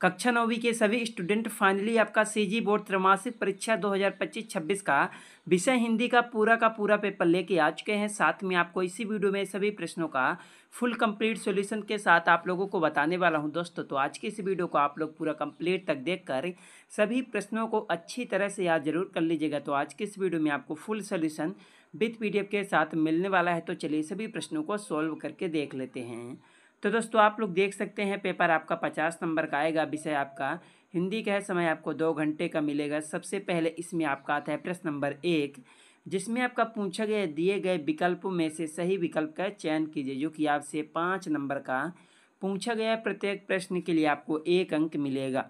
कक्षा 9वीं के सभी स्टूडेंट फाइनली आपका सीजी बोर्ड त्रैमासिक परीक्षा 2025-26 का विषय हिंदी का पूरा पेपर लेके आ चुके हैं। साथ में आपको इसी वीडियो में सभी प्रश्नों का फुल कंप्लीट सॉल्यूशन के साथ आप लोगों को बताने वाला हूं दोस्तों। तो आज की इस वीडियो को आप लोग पूरा कंप्लीट तक देखकर सभी प्रश्नों को अच्छी तरह से याद जरूर कर लीजिएगा। तो आज की इस वीडियो में आपको फुल सोल्यूशन विथ PDF के साथ मिलने वाला है। तो चलिए सभी प्रश्नों को सॉल्व करके देख लेते हैं। तो दोस्तों आप लोग देख सकते हैं पेपर आपका 50 नंबर का आएगा। विषय आपका हिंदी का है। समय आपको 2 घंटे का मिलेगा। सबसे पहले इसमें आपका आता है प्रश्न नंबर 1, जिसमें आपका पूछा गया दिए गए विकल्पों में से सही विकल्प का चयन कीजिए, जो कि आपसे 5 नंबर का पूछा गया। प्रत्येक प्रश्न के लिए आपको 1 अंक मिलेगा।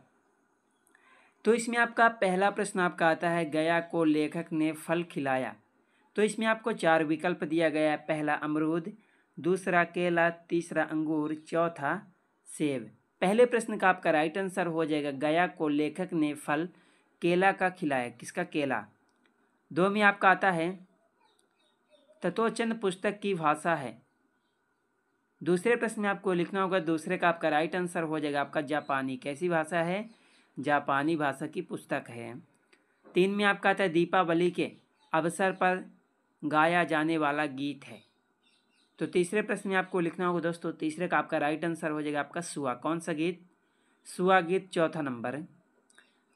तो इसमें आपका पहला प्रश्न आपका आता है, गया को लेखक ने फल खिलाया। तो इसमें आपको 4 विकल्प दिया गया है। पहला अमरूद, दूसरा केला, तीसरा अंगूर, चौथा सेब। पहले प्रश्न का आपका राइट आंसर हो जाएगा, गया को लेखक ने फल केला का खिलाया। किसका? केला। 2 में आपका आता है, तत्वचंद पुस्तक की भाषा है। दूसरे प्रश्न में आपको लिखना होगा, दूसरे का आपका राइट आंसर हो जाएगा आपका जापानी। कैसी भाषा है? जापानी भाषा की पुस्तक है। 3 में आपका आता है, दीपावली के अवसर पर गाया जाने वाला गीत है। तो तीसरे प्रश्न में आपको लिखना होगा दोस्तों, तीसरे का आपका राइट आंसर हो जाएगा आपका सुआ। कौन सा गीत? सुआ गीत, चौथा नंबर।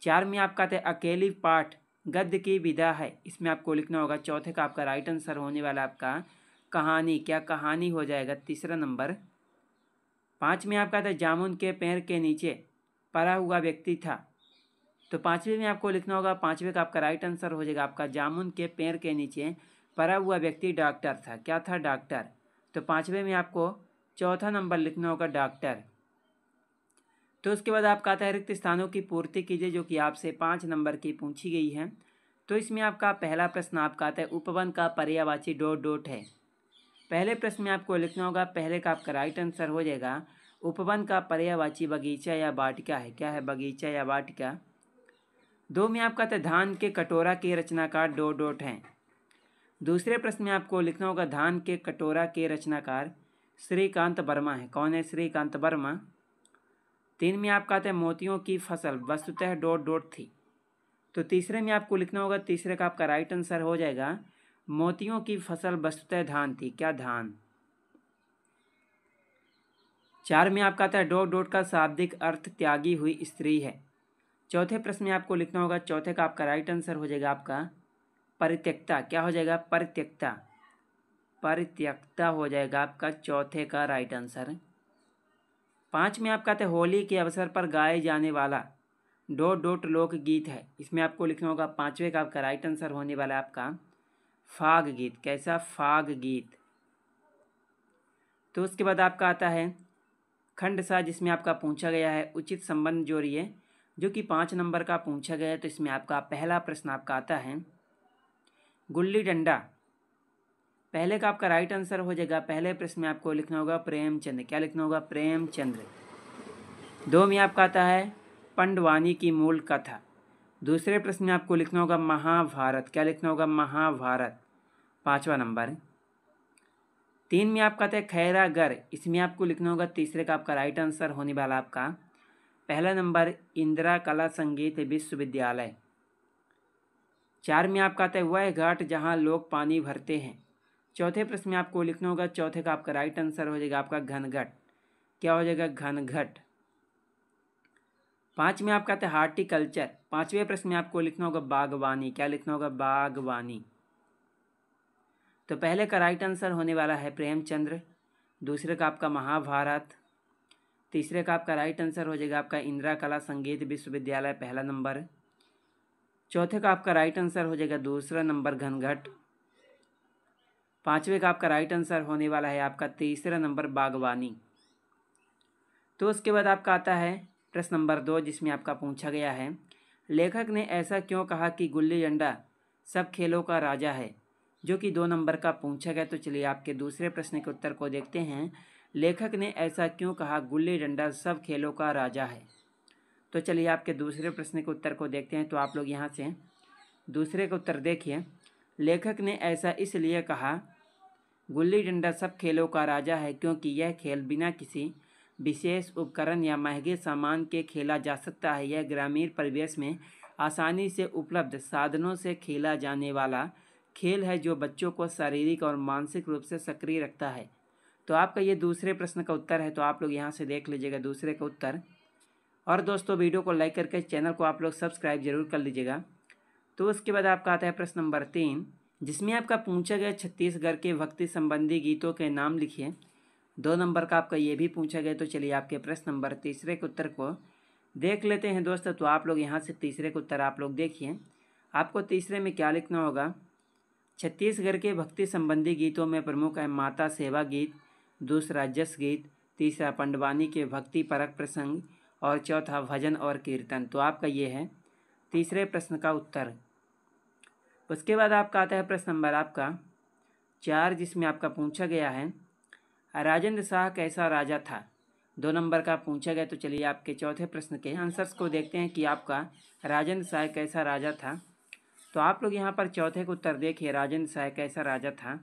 4 में आपका आता है, अकेली पाठ गद्य की विधा है। इसमें आपको लिखना होगा, चौथे का आपका राइट आंसर होने वाला आपका कहानी। क्या कहानी हो जाएगा? तीसरा नंबर। 5 में आपका आता है, जामुन के पेड़ के नीचे पड़ा हुआ व्यक्ति था। तो 5वें में आपको लिखना होगा, 5वें का आपका राइट आंसर हो जाएगा आपका जामुन के पेड़ के नीचे पड़ा हुआ व्यक्ति डॉक्टर था। क्या था? डॉक्टर। तो 5वें में आपको चौथा नंबर लिखना होगा डॉक्टर। तो उसके बाद आपका आता है, रिक्त स्थानों की पूर्ति कीजिए, जो कि आपसे 5 नंबर की पूछी गई है। तो इसमें आपका पहला प्रश्न आपका आता है, उपवन का पर्यायवाची ... है। पहले प्रश्न में आपको लिखना होगा, पहले का आपका राइट आंसर हो जाएगा, उपवन का पर्यायवाची बगीचा या वाटिका है। क्या है? बगीचा या वाटिका। 2 में आपका आता है, धान के कटोरा के रचनाकार ... हैं। दूसरे प्रश्न में आपको लिखना होगा, धान के कटोरा के रचनाकार श्रीकांत वर्मा है। कौन है? श्रीकांत वर्मा। 3 में आपका आता है, मोतियों की फसल वस्तुतः ... थी। तो तीसरे में आपको लिखना होगा, तीसरे का आपका राइट आंसर हो जाएगा, मोतियों की फसल वस्तुतः धान थी। क्या? धान। 4 में आपका आता है, ... का शाब्दिक अर्थ त्यागी हुई स्त्री है। चौथे प्रश्न में आपको लिखना होगा, चौथे का आपका राइट आंसर हो जाएगा आपका परित्यक्ता। क्या हो जाएगा? परित्यक्ता। परित्यक्ता हो जाएगा आपका चौथे का राइट आंसर। 5 में आपका आता है, होली के अवसर पर गाए जाने वाला ... लोकगीत है। इसमें आपको लिखना होगा, 5वें का आपका राइट आंसर होने वाला है आपका फाग गीत। कैसा? फाग गीत। तो उसके बाद आपका आता है खंड सा, जिसमें आपका पूछा गया है, उचित संबंध जोड़िए, जो कि 5 नंबर का पूछा गया है। तो इसमें आपका पहला प्रश्न आपका आता है, गुल्ली डंडा। पहले का आपका राइट आंसर हो जाएगा, पहले प्रश्न में आपको लिखना होगा प्रेमचंद। क्या लिखना होगा? प्रेमचंद्र। 2 में आपका आता है, पंडवानी की मूल कथा। दूसरे प्रश्न में आपको लिखना होगा महाभारत। क्या लिखना होगा? महाभारत, 5वां नंबर। 3 में आपका आता है, खैरागढ़। इसमें आपको लिखना होगा, तीसरे का आपका राइट आंसर होने वाला आपका पहला नंबर, इंदिरा कला संगीत विश्वविद्यालय। 4 में आपका आता है, वह घाट जहाँ लोग पानी भरते हैं। चौथे प्रश्न में आपको लिखना होगा, चौथे का आपका राइट आंसर हो जाएगा आपका घनघट। क्या हो जाएगा? घनघट। 5 में आपका आता है, हार्टिकल्चर। 5वें प्रश्न में आपको लिखना होगा बागवानी। क्या लिखना होगा? बागवानी। तो पहले का राइट आंसर होने वाला है प्रेमचंद्र। दूसरे का आपका महाभारत। तीसरे का आपका राइट आंसर हो जाएगा आपका इंदिरा कला संगीत विश्वविद्यालय, पहला नंबर। चौथे का आपका राइट आंसर हो जाएगा दूसरा नंबर, घनघट। 5वें का आपका राइट आंसर होने वाला है आपका तीसरा नंबर, बागवानी। तो उसके बाद आपका आता है प्रश्न नंबर 2, जिसमें आपका पूछा गया है, लेखक ने ऐसा क्यों कहा कि गुल्ली डंडा सब खेलों का राजा है, जो कि 2 नंबर का पूछा गया। तो चलिए आपके दूसरे प्रश्न के उत्तर को देखते हैं। लेखक ने ऐसा क्यों कहा गुल्ली डंडा सब खेलों का राजा है। तो चलिए आपके दूसरे प्रश्न के उत्तर को देखते हैं। तो आप लोग यहाँ से दूसरे का उत्तर देखिए। लेखक ने ऐसा इसलिए कहा गुल्ली डंडा सब खेलों का राजा है, क्योंकि यह खेल बिना किसी विशेष उपकरण या महंगे सामान के खेला जा सकता है। यह ग्रामीण परिवेश में आसानी से उपलब्ध साधनों से खेला जाने वाला खेल है जो बच्चों को शारीरिक और मानसिक रूप से सक्रिय रखता है। तो आपका ये दूसरे प्रश्न का उत्तर है। तो आप लोग यहाँ से देख लीजिएगा दूसरे का उत्तर। और दोस्तों वीडियो को लाइक करके चैनल को आप लोग सब्सक्राइब जरूर कर लीजिएगा। तो उसके बाद आपका आता है प्रश्न नंबर 3, जिसमें आपका पूछा गया छत्तीसगढ़ के भक्ति संबंधी गीतों के नाम लिखिए। 2 नंबर का आपका ये भी पूछा गया। तो चलिए आपके प्रश्न नंबर तीसरे के उत्तर को देख लेते हैं दोस्तों। तो आप लोग यहाँ से तीसरे के उत्तर आप लोग देखिए। आपको तीसरे में क्या लिखना होगा। छत्तीसगढ़ के भक्ति संबंधी गीतों में प्रमुख है माता सेवा गीत, दूसरा जस गीत, तीसरा पंडवानी के भक्ति परक प्रसंग और चौथा भजन और कीर्तन। तो आपका ये है तीसरे प्रश्न का उत्तर। उसके बाद आपका आता है प्रश्न नंबर आपका 4, जिसमें आपका पूछा गया है राजेंद्र शाह कैसा राजा था। 2 नंबर का पूछा गया। तो चलिए आपके चौथे प्रश्न के आंसर्स को देखते हैं कि आपका राजेंद्र शाह कैसा राजा था। तो आप लोग यहाँ पर चौथे का उत्तर देखिए, राजेंद्र शाह कैसा राजा था।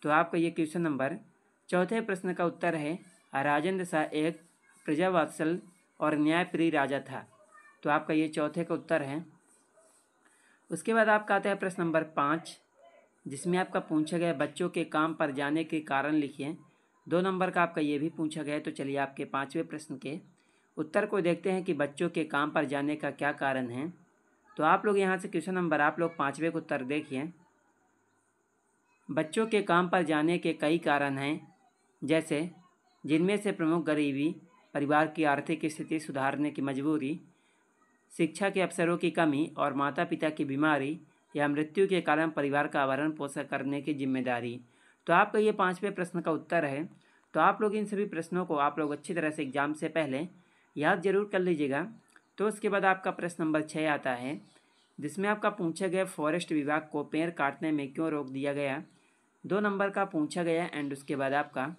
तो आपका ये क्वेश्चन नंबर चौथे प्रश्न का उत्तर है राजेंद्र शाह एक प्रजावत्सल और न्यायप्रिय राजा था। तो आपका ये चौथे का उत्तर है। उसके बाद आपका आता है प्रश्न नंबर 5, जिसमें आपका पूछा गया बच्चों के काम पर जाने के कारण लिखिए। 2 नंबर का आपका ये भी पूछा गया। तो चलिए आपके 5वें प्रश्न के उत्तर को देखते हैं कि बच्चों के काम पर जाने का क्या कारण है। तो आप लोग यहाँ से क्वेश्चन नंबर आप लोग 5वें का उत्तर देखिए। बच्चों के काम पर जाने के कई कारण हैं, जैसे जिनमें से प्रमुख गरीबी, परिवार की आर्थिक स्थिति सुधारने की मजबूरी, शिक्षा के अवसरों की कमी और माता पिता की बीमारी या मृत्यु के कारण परिवार का भरण पोषण करने की जिम्मेदारी। तो आपका ये 5वें प्रश्न का उत्तर है। तो आप लोग इन सभी प्रश्नों को आप लोग अच्छी तरह से एग्जाम से पहले याद जरूर कर लीजिएगा। तो उसके बाद आपका प्रश्न नंबर 6 आता है, जिसमें आपका पूछा गया फॉरेस्ट विभाग को पेड़ काटने में क्यों रोक दिया गया। 2 नंबर का पूछा गया। एंड उसके बाद आपका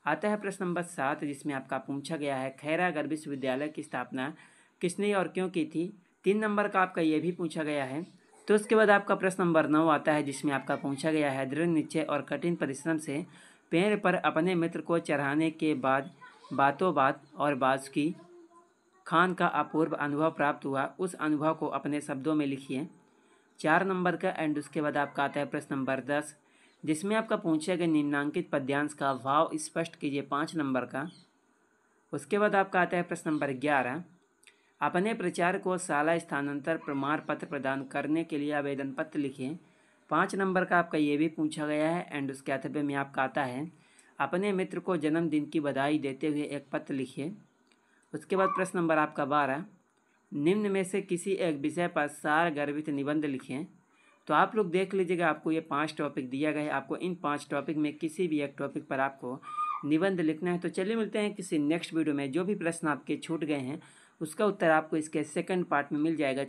आता है प्रश्न नंबर 7, जिसमें आपका पूछा गया है खैरागढ़ विश्वविद्यालय की स्थापना किसने और क्यों की थी। 3 नंबर का आपका ये भी पूछा गया है। तो उसके बाद आपका प्रश्न नंबर 9 आता है, जिसमें आपका पूछा गया है दृढ़ निश्चय और कठिन परिश्रम से पेड़ पर अपने मित्र को चढ़ाने के बाद बातों बात और बासुकी खान का अपूर्व अनुभव प्राप्त हुआ, उस अनुभव को अपने शब्दों में लिखिए। 4 नंबर का। एंड उसके बाद आपका आता है प्रश्न नंबर 10, जिसमें आपका पूछा गया निम्नांकित पद्यांश का भाव स्पष्ट कीजिए। 5 नंबर का। उसके बाद आपका आता है प्रश्न नंबर 11, अपने प्रचार को शाला स्थानांतर प्रमाण पत्र प्रदान करने के लिए आवेदन पत्र लिखिए। 5 नंबर का आपका ये भी पूछा गया है। एंड उसके अथवे में आपका आता है अपने मित्र को जन्मदिन की बधाई देते हुए एक पत्र लिखिए। उसके बाद प्रश्न नंबर आपका 12, निम्न में से किसी एक विषय पर सार गर्भित निबंध लिखें। तो आप लोग देख लीजिएगा, आपको ये 5 टॉपिक दिया गया है। आपको इन 5 टॉपिक में किसी भी एक टॉपिक पर आपको निबंध लिखना है। तो चलिए मिलते हैं किसी नेक्स्ट वीडियो में। जो भी प्रश्न आपके छूट गए हैं उसका उत्तर आपको इसके सेकंड पार्ट में मिल जाएगा।